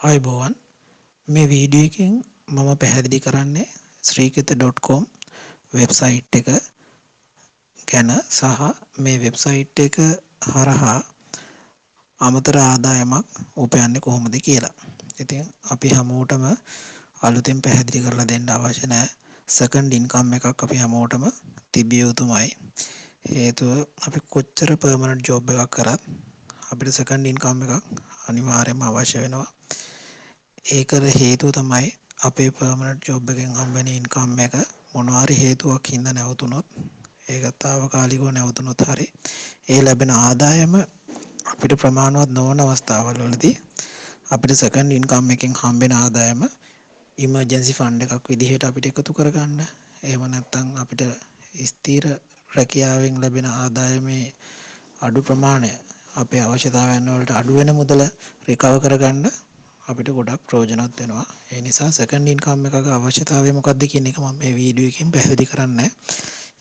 ආයුබෝවන් මේ වීඩියෝ එකෙන් මම පැහැදිලි කරන්නේ sriketha.com වෙබ්සයිට් එක ගැන සහ මේ වෙබ්සයිට් එක හරහා අමතර ආදායමක් උපයන්නේ කොහොමද කියලා. ඉතින් අපි හැමෝටම අලුතෙන් පැහැදිලි කරලා දෙන්න අවශ්‍ය නැහැ. සෙකන්ඩ් ඉන්කම් එකක් අපි හැමෝටම තිබිය යුතුමයි. හේතුව අපි කොච්චර පර්මනන්ට් ජොබ් එකක් කරත් අපිට සෙකන්ඩ් ඉන්කම් එකක් අනිවාර්යයෙන්ම අවශ්‍ය වෙනවා. ඒකට හේතුව තමයි අපේ පර්මනන්ට් ජොබ් එකෙන් හම්බෙන ඉන්කම් එක මොනවා හරි හේතුවක් හින්දා නැවතුනොත් ඒක తాවකාලිකව නැවතුනොත් හරි ඒ ලැබෙන ආදායම අපිට ප්‍රමාණවත් නොවන අවස්ථාවල් වලදී අපිට සෙකන්ඩ් ඉන්කම් එකෙන් හම්බෙන ආදායම ඉමර්ජන්සි ෆන්ඩ් එකක් විදිහට අපිට එකතු කරගන්න. එහෙම නැත්නම් අපිට ස්ථිර රැකියාවෙන් ලැබෙන ආදායමේ අඩු ප්‍රමාණය අපේ අවශ්‍යතාවයන් වලට අඩු වෙන මුදල රිකවර් කරගන්න අපිට ගොඩක් ප්‍රයෝජනවත් වෙනවා. ඒ නිසා සෙකන්ඩ් ඉන්කම් එකක අවශ්‍යතාවය මොකක්ද කියන එක මම මේ වීඩියෝ එකෙන් පැහැදිලි කරන්නේ.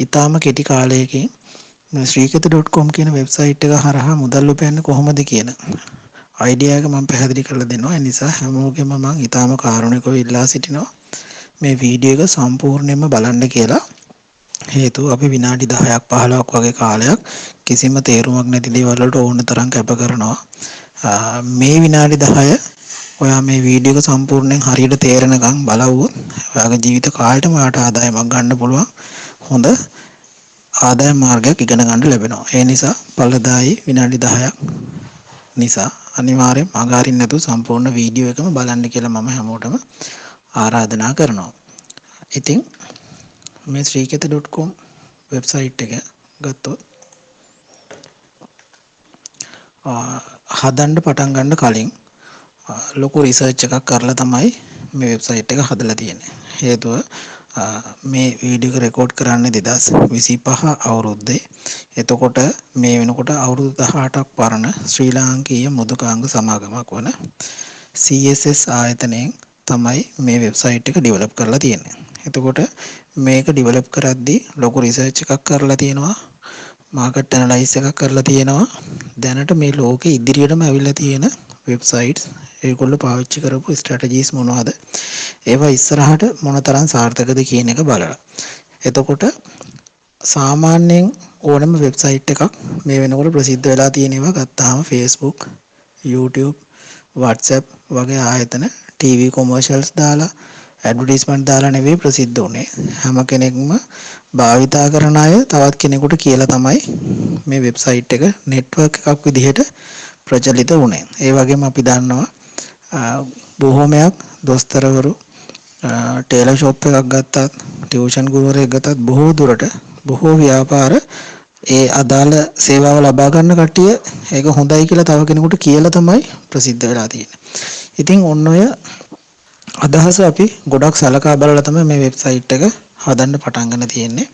ඊටාම කෙටි කාලයකින් මේ sriketha.com කියන වෙබ්සයිට් එක හරහා මුදල් උපයන්නේ කොහොමද කියන අයිඩියා එක මම පැහැදිලි කරලා දෙනවා. ඒ නිසා හැමෝගෙම මම ඊටාම කාරුණිකව ඉල්ලා සිටිනවා මේ වීඩියෝ එක සම්පූර්ණයෙන්ම බලන්න කියලා. හේතුව අපි විනාඩි 10ක් 15ක් වගේ කාලයක් කිසිම තේරුමක් නැති දේවල් වලට ඕන තරම් කැප කරනවා. මේ විනාඩි 10 ඔයා මේ වීඩියෝ එක සම්පූර්ණයෙන් හරියට තේරෙනකම් බලවුවොත් ඔයාගේ ජීවිත කාලෙටම ඔයාට ආදායමක් ගන්න පුළුවන් හොඳ ආදායම් මාර්ගයක් ඉගෙන ගන්න ලැබෙනවා. ඒ නිසා පළදායි විනාඩි 10ක් නිසා අනිවාර්යෙන් අගාරින්න නැතුව සම්පූර්ණ වීඩියෝ එකම බලන්න කියලා මම හැමෝටම ආරාධනා කරනවා. ඉතින් මේ sriketha.com වෙබ්සයිට් එක ගත්තොත් හදන්න පටන් ගන්න කලින් ලොකු රිසර්ච් එකක් කරලා තමයි මේ වෙබ්සයිට් එක හදලා තියෙන්නේ. හේතුව මේ වීඩියෝ එක රෙකෝඩ් කරන්නේ 2025 අවුරුද්දේ. එතකොට මේ වෙනකොට අවුරුදු 18ක් පරණ ශ්‍රී ලාංකීය මුදුකාංග සමාගමක් වන CSS ආයතනයෙන් තමයි මේ වෙබ්සයිට් එක ඩෙවලොප් කරලා තියෙන්නේ. එතකොට මේක ඩෙවලොප් කරද්දී ලොකු රිසර්ච් එකක් කරලා තියෙනවා. මාකට් ඇනලයිස් එකක් කරලා තියෙනවා. දැනට මේ ලෝකෙ ඉදිරියටම ඇවිල්ලා තියෙන වෙබ්සයිට්ස් ඒගොල්ලෝ පාවිච්චි කරපු ස්ට්‍රැටජිස් මොනවද? ඒවා ඉස්සරහට මොනතරම් සාර්ථකද කියන එක බලලා. එතකොට සාමාන්‍යයෙන් ඕනම වෙබ්සයිට් එකක් මේ වෙනකොට ප්‍රසිද්ධ වෙලා තියෙන ඒවා ගත්තාම Facebook, YouTube, WhatsApp වගේ ආයතන TV කොමර්ෂල්ස් දාලා ඇඩ්වර්ටයිස්මන්ට් දාලා නෙවෙයි ප්‍රසිද්ධ වුනේ. හැම කෙනෙක්ම භාවිතා කරන අය තවත් කෙනෙකුට කියලා තමයි මේ වෙබ්සයිට් එක නෙට්වර්ක් එකක් විදිහට ප්‍රචලිත වුණේ. ඒ වගේම අපි දන්නවා බොහෝමයක් දොස්තරවරු ටේලර් ෂොප් එකක් ගත්තත් ටියුෂන් ගුරුවරයෙක් ගත්තත් බොහෝ දුරට බොහෝ ව්‍යාපාර ඒ අදාළ සේවාව ලබා ගන්න කට්ටිය ඒක හොඳයි කියලා තව කෙනෙකුට කියලා තමයි ප්‍රසිද්ධ වෙලා තියෙන්නේ. ඉතින් ඔන්න ඔය අදහස අපි ගොඩක් සලකා බලලා තමයි මේ වෙබ්සයිට් එක හදන්න පටන් ගන්න තියෙන්නේ.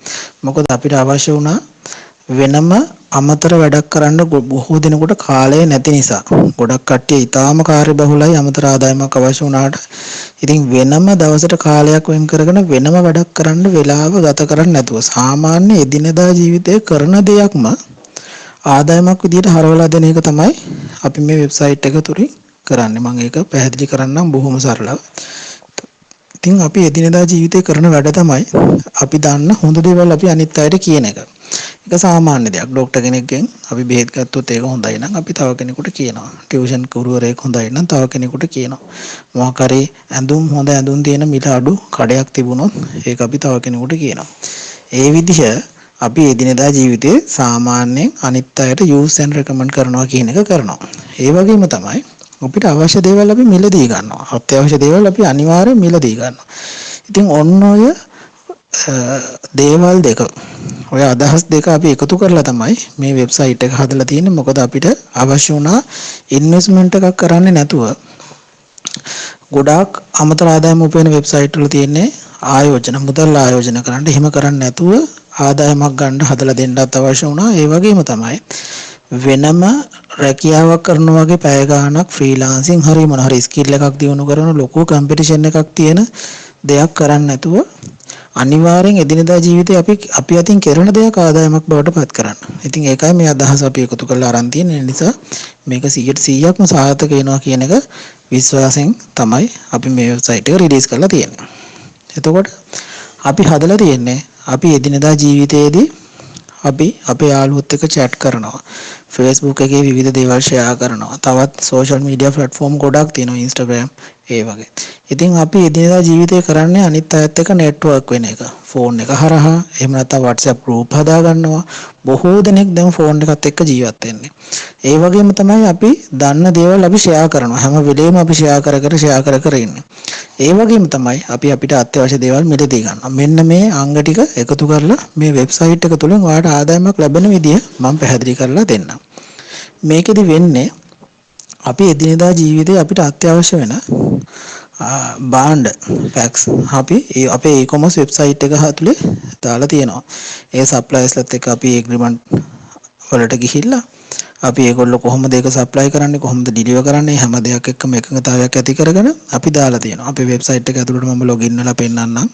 මොකද අපිට අවශ්‍ය වුණා වෙනම අමතර වැඩක් කරන්න බොහෝ දිනකට කාලය නැති නිසා. ගොඩක් කට්ටිය ඊටාම කාර්යබහුලයි අමතර ආදායමක් අවශ්‍ය වුණාට ඉතින් වෙනම දවසට කාලයක් වෙන් කරගෙන වෙනම වැඩක් කරන්න වෙලාව ගත කරන්නේ නැතුව සාමාන්‍ය එදිනෙදා ජීවිතයේ කරන දෙයක්ම ආදායමක් විදිහට හරවලා දෙන එක තමයි අපි මේ වෙබ්සයිට් එක තුලින් කරන්නේ. මම ඒක පැහැදිලි කරන්නම් බොහොම සරලව. ඉතින් අපි එදිනෙදා ජීවිතේ කරන වැඩ තමයි අපි දන්න හොඳ දේවල් අපි අනිත් අයට කියන එක. ඒක සාමාන්‍ය දෙයක්. ડોක්ටර් කෙනෙක්ගෙන් අපි බෙහෙත් ගත්තොත් ඒක හොඳයි නම් අපි තව කෙනෙකුට කියනවා. ටියුෂන් ගුරුවරයෙක් හොඳයි නම් තව කෙනෙකුට කියනවා. මොකක් හරි හොඳ ඇඳුම් තියෙන මිල අඩු කඩයක් තිබුණොත් ඒක අපි තව කෙනෙකුට කියනවා. ඒ විදිහ අපි එදිනෙදා ජීවිතේ සාමාන්‍යයෙන් අනිත් අයට යූස් ඇන්ඩ් රෙකමන්ඩ් කරනවා කියන එක කරනවා. ඒ වගේම තමයි අපිට අවශ්‍ය දේවල් අපි මිලදී ගන්නවා. අත්‍යවශ්‍ය දේවල් අපි අනිවාර්යෙන් මිලදී ගන්නවා. ඉතින් ඔන්න ඔය දේවල් දෙක ඔය අදහස් දෙක අපි එකතු කරලා තමයි මේ වෙබ්සයිට් එක හදලා තියෙන්නේ. මොකද අපිට අවශ්‍ය වුණා ඉන්වෙස්ට්මන්ට් එකක් කරන්නේ නැතුව ගොඩාක් අමතර ආදායම උපයන වෙබ්සයිට් වල තියෙන්නේ ආයෝජන මුදල් ආයෝජන කරන්න. එහෙම කරන්නේ නැතුව ආදායමක් ගන්න හදලා දෙන්නත් අවශ්‍ය වුණා. ඒ වගේම තමයි වෙනම රැකියාවක් කරනවා වගේ පැය ගාණක් ෆ්‍රීලාන්සින් හරි මොන හරි ස්කිල් එකක් දිනු කරන ලොකු කම්පිටිෂන් එකක් තියෙන දෙයක් කරන්නේ නැතුව අනිවාර්යෙන් එදිනදා ජීවිතේ අපි අතින් කරන දෙයක් ආදායමක් බවට පත් කරන්න. ඉතින් ඒකයි මේ අදහස අපි එකතු කරලා අරන් තියෙන්නේ. ඒ නිසා මේක 100%ක්ම සාර්ථක වෙනවා කියන එක විශ්වාසයෙන් තමයි අපි මේ වෙබ්සයිට් එක රිලීස් කරලා තියෙන්නේ. එතකොට අපි හදලා තියෙන්නේ අපි එදිනදා ජීවිතයේදී අපි අපේ යාළුවොත් එක්ක chat කරනවා. Facebook එකේ විවිධ දේවල් share කරනවා. තවත් social media platform ගොඩක් තියෙනවා Instagram ඒ වගේ. ඉතින් අපි එදිනදා ජීවිතේ කරන්නේ අනිත් අයත් එක්ක network වෙන එක. ෆෝන් එක හරහා එහෙම නැත්නම් WhatsApp group හදා ගන්නවා. බොහෝ දෙනෙක් දැන් ෆෝන් එකත් එක්ක ජීවත් වෙන්නේ. ඒ වගේම තමයි අපි දන්න දේවල් අපි share කරනවා. හැම වෙලේම අපි share කර ඉන්නේ. ඒ වගේම තමයි අපි අපිට අත්‍යවශ්‍ය දේවල් මිලදී ගන්නවා. මෙන්න මේ අංග ටික එකතු කරලා මේ වෙබ්සයිට් එක තුලින් ඔයාලට ආදායමක් ලැබෙන විදිය මම පැහැදිලි කරලා දෙන්නම්. මේකෙදි වෙන්නේ අපි එදිනෙදා ජීවිතේ අපිට අත්‍යවශ්‍ය වෙන බාණ්ඩ ෆැක්ස් අපි අපේ e-commerce වෙබ්සයිට් එක ඇතුලේ දාලා තියෙනවා. ඒ සප්ලයර්ස්ලත් එක්ක අපි ඇග්‍රීමන්ට් වලට ගිහිල්ලා අපි ඒගොල්ලෝ කොහොමද ඒක සප්ලයි කරන්නේ කොහොමද ඩිලිවර් කරන්නේ හැම දෙයක් එක්කම එකඟතාවයක් ඇති කරගෙන අපි දාලා තියෙනවා. අපේ වෙබ්සයිට් එක ඇතුළට මම ලොගින් වෙලා පෙන්නන්නම්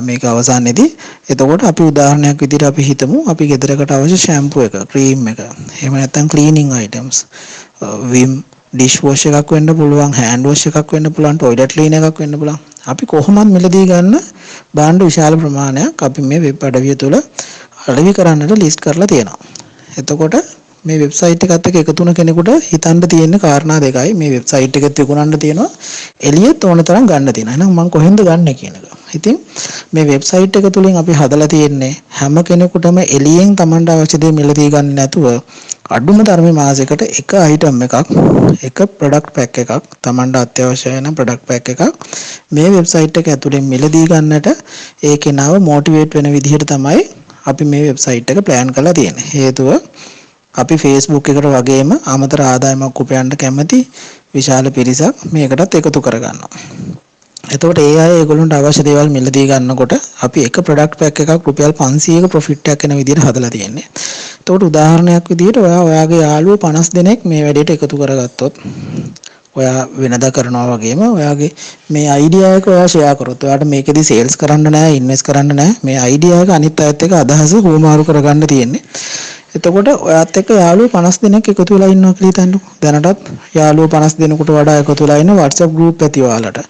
මේක අවසානයේදී. එතකොට අපි උදාහරණයක් විදිහට අපි හිතමු අපි ගෙදරකට අවශ්‍ය ෂැම්පූ එක, ක්‍රීම් එක, එහෙම නැත්නම් ක්ලීනින් අයිටම්ස්, විම් ඩිෂ් වොෂ් එකක් වෙන්න පුළුවන්, හෑන්ඩ් වොෂ් එකක් වෙන්න පුළුවන්, টয়ලට් ක්ලීනර් එකක් වෙන්න පුළුවන්. අපි කොහොමද මිලදී ගන්න භාණ්ඩ විශාල ප්‍රමාණයක් අපි මේ වෙබ් අඩවිය තුළ අඩවි කරන්නට ලිස්ට් කරලා තියෙනවා. එතකොට මේ වෙබ්සයිට් එකත් එක්ක එකතු වෙන කෙනෙකුට හිතන්න තියෙන කාරණා දෙකයි. මේ වෙබ්සයිට් එක තියුණන්න තියෙනවා, එළියෙත් ඕන තරම් ගන්න තියෙනවා. එහෙනම් මම කොහෙන්ද ගන්න කියන එක. ඉතින් මේ වෙබ්සයිට් එක තුලින් අපි හදලා තියෙන්නේ හැම කෙනෙකුටම එළියෙන් Tamanට අවශ්‍ය දේ මිලදී ගන්න නැතුව අඩුම තරමේ මාසයකට එක අයිටම් එකක්, එක ප්‍රොඩක්ට් පැක් එකක්, Tamanට අත්‍යවශ්‍ය වෙන ප්‍රොඩක්ට් පැක් එකක් මේ වෙබ්සයිට් එක ඇතුලෙන් මිලදී ගන්නට ඒ කෙනාව මොටිවේට් වෙන විදිහට තමයි අපි මේ වෙබ්සයිට් එක ප්ලෑන් කරලා තියෙන්නේ. හේතුව අපි Facebook එකට වගේම අමතර ආදායමක් උපයන්න කැමති විශාල පිරිසක් මේකටත් එකතු කරගන්නවා. එතකොට ඒ අය ඒගොල්ලන්ට අවශ්‍ය දේවල් මිලදී ගන්නකොට අපි එක ප්‍රොඩක්ට් පැක් එකක් රුපියල් 500ක ප්‍රොෆිට් එකක් එන විදිහට හදලා තියෙන්නේ. එතකොට උදාහරණයක් විදිහට ඔයාගේ යාළුවෝ 50 දෙනෙක් මේ වැඩේට එකතු කරගත්තොත් ඔයා වෙනදා කරනවා වගේම ඔයාගේ මේ අයිඩියා එක ඔයා ෂෙයා කරොත් ඔයාට මේකෙදි සේල්ස් කරන්න නැහැ, ඉන්වෙස්ට් කරන්න නැහැ. මේ අයිඩියා එක අනිත් අයත් එක්ක අදහස හුවමාරු කරගන්න තියෙන්නේ. එතකොට ඔයත් එක්ක යාළුවෝ 50 දෙනෙක් එකතු වෙලා ඉන්නවා කියලා හිතන්නකෝ. දැනටත් යාළුවෝ 50 දෙනෙකුට වඩා එකතු වෙලා ඉන්න WhatsApp group ඇති ඔයාලට.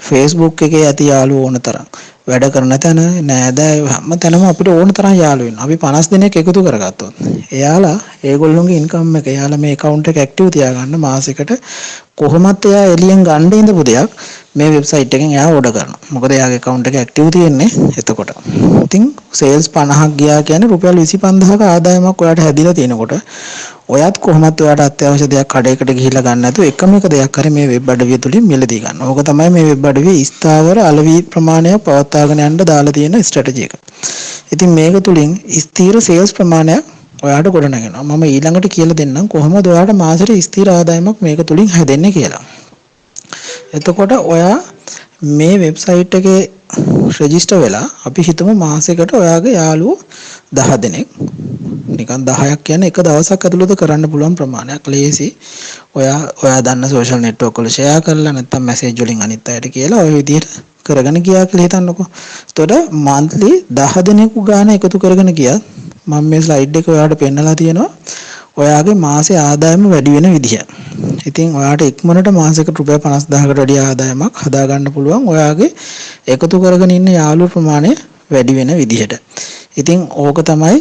Facebook එකේ ඇති යාළුවෝ ඕන තරම්. වැඩ කරන තැන නෑදෑයෝ හැම තැනම අපිට ඕන තරම් යාළුවෝ ඉන්නවා. අපි 50 දෙනෙක් එකතු කරගත්තොත් එයාලා ඒගොල්ලෝගේ ඉන්කම් එක එයාලා මේ account එක ඇක්ටිව් තියාගන්න මාසෙකට කොහොමත් එයා එළියෙන් ගන්න ඉඳපු දෙයක් මේ වෙබ්සයිට් එකෙන් එයා ඕඩර් කරනවා. මොකද එයාගේ account එක ඇක්ටිව් තියෙන්නේ එතකොට. ඉතින් සේල්ස් 50ක් ගියා කියන්නේ රුපියල් 25000ක ආදායමක් ඔයාට හැදිලා තියෙනකොට ඔයත් කොහොමත් ඔයාට අත්‍යවශ්‍ය දෙයක් කඩේකට ගිහිල්ලා ගන්න නැතුව එකම එක දෙයක් හරි මේ වෙබ් අඩවිය තුලින් මිලදී ගන්න. ඕක තමයි මේ වෙබ් අඩවියේ ස්ථාවර අලෙවි ප්‍රමාණයක් පවත්වාගෙන යන්න දාලා තියෙන ස්ට්‍රැටජි එක. ඉතින් මේක තුලින් ස්ථීර සේල්ස් ප්‍රමාණයක් ඔයාට ගොඩනගෙනවා. මම ඊළඟට කියලා දෙන්නම් කොහොමද ඔයාට මාසෙට ස්ථිර ආදායමක් මේක තුලින් හැදෙන්නේ කියලා. එතකොට ඔයා මේ වෙබ්සයිට් එකේ රෙජිස්ටර් වෙලා අපි හිතමු මාසෙකට ඔයාගේ යාළුවෝ 10 දෙනෙක් නිකන් 10ක් කියන්නේ එක දවසක් ඇතුළත කරන්න පුළුවන් ප්‍රමාණයක්. ලේසි. ඔයා දන්න සෝෂල් නෙට්වර්ක් වල ෂෙයා කරලා නැත්නම් මැසේජ් වලින් අනිත් අයට කියලා ඔය විදිහට කරගෙන ගියා කියලා හිතන්නකෝ. එතකොට මන්ත්ලි 10 දෙනෙකු ගාන එකතු කරගෙන ගියත් මම මේ ස්ලයිඩ් එක ඔයාලට පෙන්නලා තියෙනවා. ඔයාගේ මාසේ ආදායම වැඩි වෙන විදිහ. ඉතින් ඔයාට ඉක්මනට මාසෙකට රුපියල් 50000කට වැඩි ආදායමක් හදාගන්න පුළුවන් ඔයාගේ එකතු කරගෙන ඉන්න යාළුවෝ ප්‍රමාණය වැඩි වෙන විදිහට. ඉතින් ඕක තමයි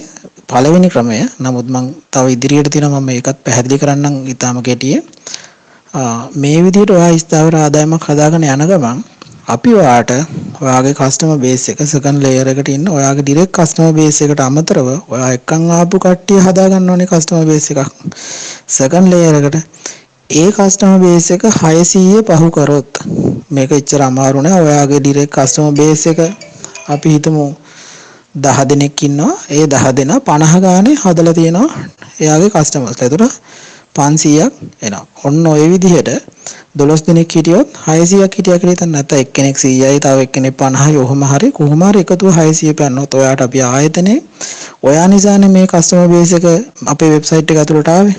පළවෙනි ක්‍රමය. නමුත් මම තව ඉදිරියට තියෙනවා මම මේකත් පැහැදිලි කරන්නම් ඊටාම කෙටියෙන්. මේ විදිහට ඔයා ස්ථාවර ආදායමක් හදාගෙන යන ගමන් අපි ඔයාට ඔයාගේ කස්ටමර් බේස් එක සෙකන්ඩ් ලේයර් එකට ඉන්න ඔයාගේ ඩිරෙක්ට් කස්ටමර් බේස් එකට අමතරව ඔයා එක්කන් ආපු කට්ටිය හදා ගන්න ඕනේ කස්ටමර් බේස් එකක් සෙකන්ඩ් ලේයර් එකට. ඒ කස්ටමර් බේස් එක 600 පහු කරොත් මේක එච්චර අමාරු නෑ. ඔයාගේ ඩිරෙක්ට් කස්ටමර් බේස් එක අපි හිතමු 10 දෙනෙක් ඉන්නවා. ඒ 10 දෙනා 50 ගානේ හදලා තියෙනවා එයාගේ කස්ටමර්ස්. ඒතර 500ක් එනවා. ඔන්න ඔය විදිහට 12 දෙනෙක් හිටියොත් 600ක් හිටියා කියලා හිතන්න. නැත්නම් එක්කෙනෙක් 100යි තව එක්කෙනෙක් 50යි ඔහොම හරි කොහොම හරි එකතුව 600 පෑන්නොත් ඔයාට අපි ආයතනේ ඔයා නිසානේ මේ කස්ටමර් බේස් එක අපේ වෙබ්සයිට් එක ඇතුළට ආවේ.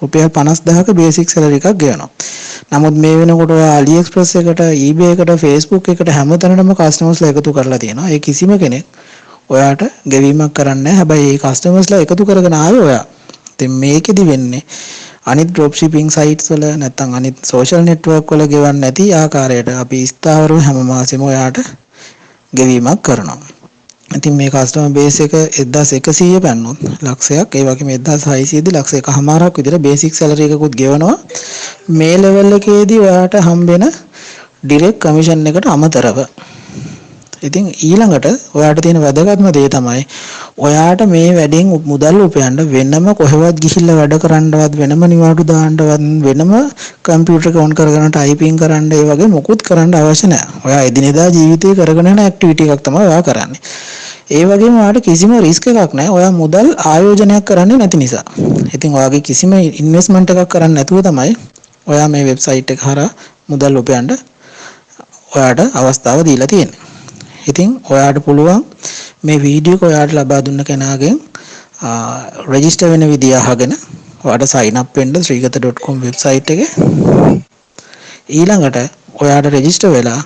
රුපියල් 50000ක බේසික් සැලරි එකක් ගෙවනවා. නමුත් මේ වෙනකොට ඔයා AliExpress එකට, eBay එකට, Facebook එකට හැමතැනම කස්ටමර්ස්ලා එකතු කරලා තියෙනවා. ඒ කිසිම කෙනෙක් ඔයාට ගෙවීමක් කරන්නේ නැහැ. හැබැයි මේ කස්ටමර්ස්ලා එකතු කරගෙන ආවේ ඔයා. ඉතින් මේකෙදි වෙන්නේ අනිත් ඩ්‍රොප් shipping sites වල නැත්නම් අනිත් social network වල ගෙවන්නේ නැති ආකාරයට අපි ස්ථාවරව හැම මාසෙම ඔයාට ගෙවීමක් කරනවා. ඉතින් මේ කස්ටමර් බේස් එක 1100 පැන්නොත් ලක්ෂයක්, ඒ වගේම 1600 දී ලක්ෂ එකමාරක් විතර බේසික් සැලරි එකකුත් ගෙවනවා. මේ ලෙවල් එකේදී ඔයාට හම්බෙන ඩිරෙක්ට් කමිෂන් එකට අමතරව. ඉතින් ඊළඟට ඔයාට තියෙන වැදගත්ම දේ තමයි ඔයාට මේ වැඩෙන් මුදල් උපයන්න වෙනම කොහෙවත් ගිහිල්ලා වැඩ කරන්නවත්, වෙනම නිවාඩු දාන්නවත්, වෙනම කම්පියුටර් එක ඔන් කරගෙන ටයිපින් කරන්න, ඒ වගේ මොකුත් කරන්න අවශ්‍ය නැහැ. ඔයා එදිනෙදා ජීවිතේ කරගෙන යන ඇක්ටිවිටි එකක් තමයි ඔයා කරන්නේ. ඒ වගේම ඔයාට කිසිම රිස්ක් එකක් නැහැ. ඔයා මුදල් ආයෝජනයක් කරන්නේ නැති නිසා. ඉතින් ඔයාගේ කිසිම ඉන්වෙස්ට්මන්ට් එකක් කරන්නේ නැතුව තමයි ඔයා මේ වෙබ්සයිට් එක හරහා මුදල් උපයන්න ඔයාට අවස්ථාව දීලා තියෙන්නේ. ඉතින් ඔයාට පුළුවන් මේ වීඩියෝ එක ඔයාට ලබා දුන්න කෙනාගෙන් රෙජිස්ටර් වෙන විදිය අහගෙන ඔයාට sign up වෙන්න srigatha.com වෙබ්සයිට් එකේ. ඊළඟට ඔයාට රෙජිස්ටර් වෙලා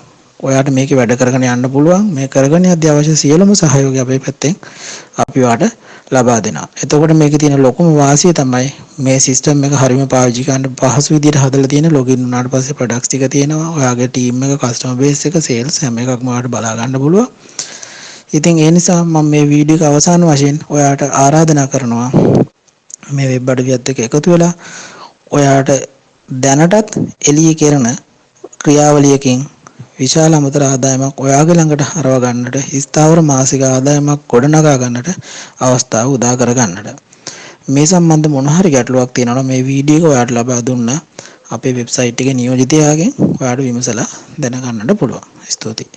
ඔයාට මේකේ වැඩ කරගෙන යන්න පුළුවන්. මේ කරගෙන යද්දී අවශ්‍ය සියලුම සහයෝගය අපේ පැත්තෙන් අපි ඔයාට ලබා දෙනවා. එතකොට මේකේ තියෙන ලොකුම වාසිය තමයි මේ සිස්ටම් එක හරියම පාවිච්චි කරන්න පහසු විදිහට හදලා තියෙන. ලොගින් වුණාට පස්සේ ප්‍රොඩක්ට්ස් ටික තියෙනවා. ඔයාගේ ටීම් එක, කස්ටමර් බේස් එක, සේල්ස් හැම එකක්ම ඔයාට බලා ගන්න පුළුවන්. ඉතින් ඒ නිසා මම මේ වීඩියෝ එක අවසාන වශයෙන් ඔයාට ආරාධනා කරනවා මේ වෙබ් අඩවියත් එක්ක එකතු වෙලා ඔයාට දැනටත් එළියේ කරන ක්‍රියාවලියකින් විශාල අමතර ආදායමක් ඔයාගේ ළඟට හරව ගන්නට, ස්ථාවර මාසික ආදායමක් ගොඩනගා ගන්නට අවස්ථාව උදා කර ගන්නට. මේ සම්බන්ධ මොන හරි ගැටලුවක් තියෙනවා නම් මේ වීඩියෝ එක ඔයාට ලබා දුන්න අපේ වෙබ්සයිට් එකේ නියෝජිතයාගෙන් ඔයාට විමසලා දැනගන්නට පුළුවන්. ස්තුතියි.